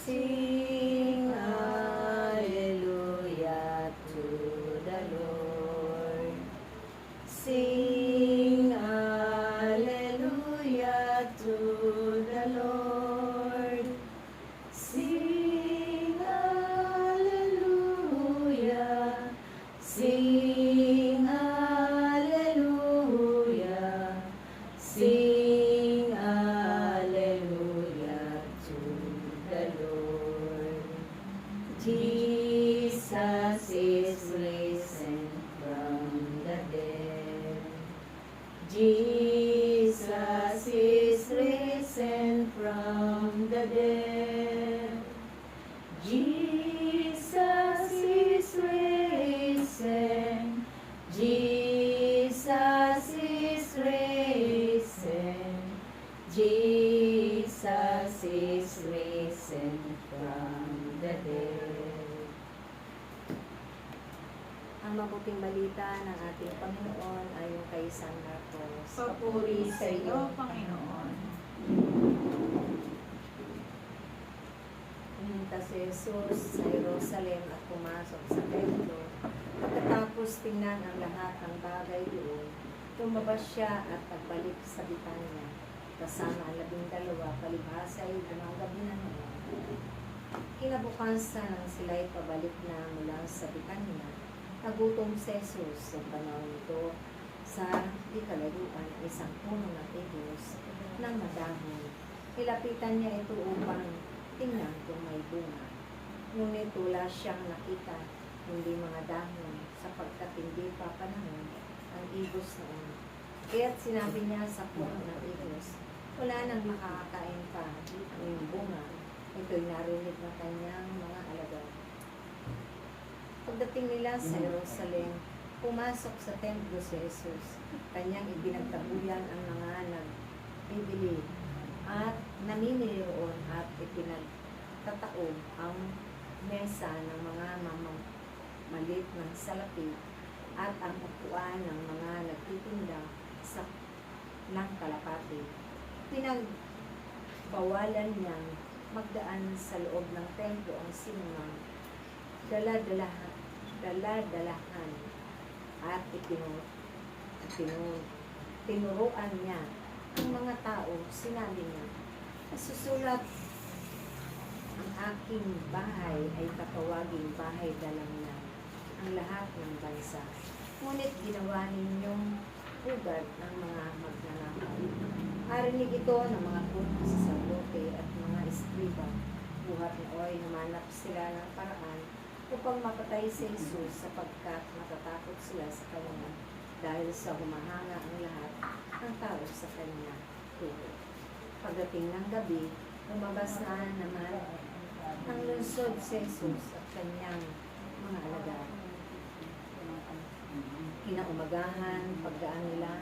Sing hallelujah to the Lord. Sing hallelujah to the Lord. Sing hallelujah. Sing hallelujah. Sing hallelujah to the Lord. Jesus is risen from the dead. Jesus is risen from the dead. Jesus is risen. Jesus is risen. Jesus is risen from the dead. Ang mabuting balita ng ating Panginoon ay yung kay San Marcos. Papuri sa iyo, Panginoon. Pumunta si Jesus sa Jerusalem at pumasok sa templo. Pagkatapos tingnan ang lahat ng bagay doon, lumabas siya at pagbalik sa Bitanya. Kasama ang 12, palibhasa ay gabi na noon. Kinabukasan nang sila'y pabalik na mula sa Bitanya, nagutom si Jesus sa panahon nito sa ikalaguan isang puno ng higos ng madahon. Nilapitan niya ito upang tingnan kung may bunga. Ngunit wala siyang nakita, hindi mga dahon, sapagkat hindi pa panahon ang higos noon. Kaya't sinabi niya sa puno ng higos, wala nang makakakain pa ang iyong bunga. Ito'y narinig ng kanyang mga alagad. Pagdating nila sa Jerusalem, pumasok sa templo si Jesus. Kanyang ibinagtabuyan ang mga nagbibili at namimili roon at ipinagtataob ang mesa ng mga mamalit ng salapi at ang upuan ng mga nagtitinda sa ng kalapati. Pinagbawalan niyang magdaan sa loob ng templo ang sinumang dala-dalahan at tinuruan niya ang mga tao. Sinabi niya, susulat ang aking bahay ay tatawaging bahay dalamnan ang lahat ng bansa. Ngunit ginawa ninyong pugad ng mga magnanakaw. Narinig ito ng mga punong saserdote at mga eskriba. Buhat nooy humanap sila ng paraan upang mapatay si Jesus sapagkat matatakot sila sa kanya dahil sa humahanga ang lahat ng tao sa kanya tubo. Pagdating ng gabi, lumabas na naman ng lungsod si Jesus at kanyang mga alagad. Kinaumagahan, pagdaan nila,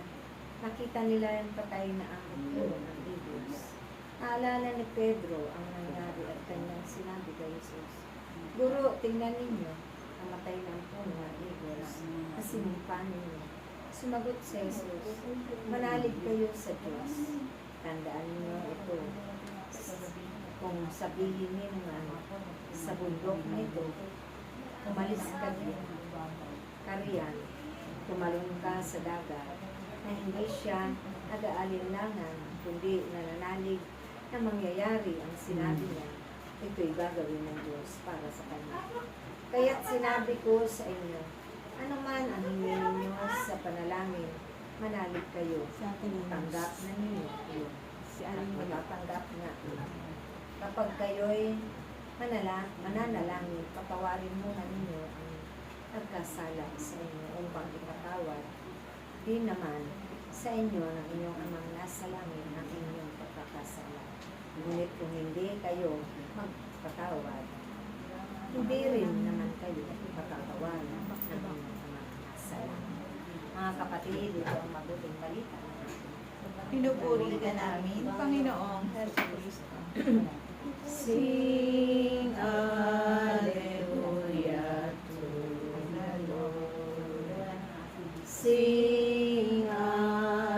nakita nila yung patay na ang puno ng higos. Naalala ni Pedro ang nangyari at kanyang sinabi kay Jesus, Guro, tingnan ninyo, namatay ng puno ng higos na sinimpa ninyo. Sumagot si Jesus, manalig kayo sa Diyos. Tandaan ninyo ito. Kung sabihin ninyo sa bundok na ito, umalis ka din, kariyan, tumalon ka sa dagat, na hindi siya nag-aalinlangan, kundi nananalig na mangyayari ang sinabi niya, ito'y gagawin ng Diyos para sa kanya. Kaya't sinabi ko sa inyo, ano man ang hingin ninyo sa panalangin, manalig kayo, tanggap na ninyo yun. At magatanggap nga. Kapag kayo'y mananalangin, patawarin muna ninyo ang nagkasala sa inyo upang ipatawad din naman sa inyo ng inyong amang nasa langit ang inyong pagkakasala. Ngunit kung hindi kayo magpatawad, hindi rin naman kayo patatawaran ng inyong amang nasa langit. Mga kapatid, ito ang mabuting balita. Pinupuri ka namin, Panginoong Jesucristo. Sing hallelujah to the Lord. Sing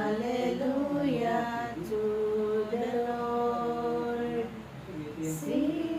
hallelujah to the Lord. Sing